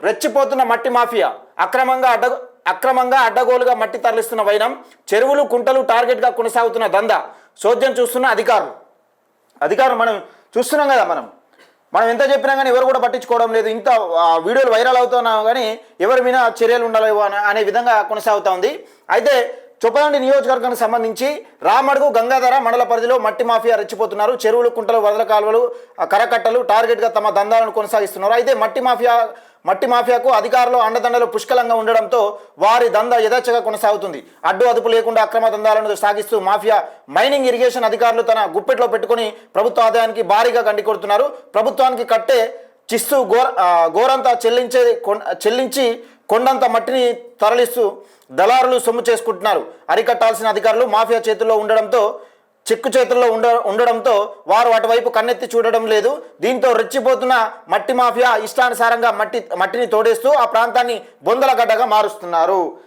రెచ్చిపోతున్న మట్టి మాఫియా అక్రమంగా అడ్డగోలుగా మట్టి తరలిస్తున్న వైనం, చెరువులు కుంటలు టార్గెట్గా కొనసాగుతున్న దందా చోద్యం చూస్తున్న అధికారులు మనం చూస్తున్నాం కదా. మనం ఎంత చెప్పినా కానీ ఎవరు కూడా పట్టించుకోవడం లేదు. ఇంత వీడియోలు వైరల్ అవుతున్నా కానీ ఎవరి మీద చర్యలు ఉండలేవు అనే విధంగా కొనసాగుతూ ఉంది. అయితే చొప్పదండి నియోజకవర్గానికి సంబంధించి రామడుగు గంగాధర మండల పరిధిలో మట్టి మాఫియా రెచ్చిపోతున్నారు. చెరువులు కుంటలు వదల కాలువలు కరకట్టలు టార్గెట్గా తమ దందాలను కొనసాగిస్తున్నారు. అయితే మట్టి మాఫియాకు అధికారులు అండదండలు పుష్కలంగా ఉండడంతో వారి దందా యథేచ్ఛగా కొనసాగుతుంది. అడ్డు అదుపు లేకుండా అక్రమ దందాలను సాగిస్తూ మాఫియా మైనింగ్ ఇరిగేషన్ అధికారులు తన గుప్పెట్లో పెట్టుకుని ప్రభుత్వ ఆదాయానికి భారీగా గండి కొడుతున్నారు. ప్రభుత్వానికి కట్టే చిస్తూ గోరంతా చెల్లించి కొండంత మట్టిని తరలిస్తూ దళారులు సొమ్ము చేసుకుంటున్నారు. అరికట్టాల్సిన అధికారులు మాఫియా చేతుల్లో ఉండడంతో వారు అటువైపు కన్నెత్తి చూడడం లేదు. దీంతో రెచ్చిపోతున్న మట్టి మాఫియా ఇష్టానుసారంగా మట్టిని తోడేస్తూ ఆ ప్రాంతాన్ని బొందల గడ్డగా మారుస్తున్నారు.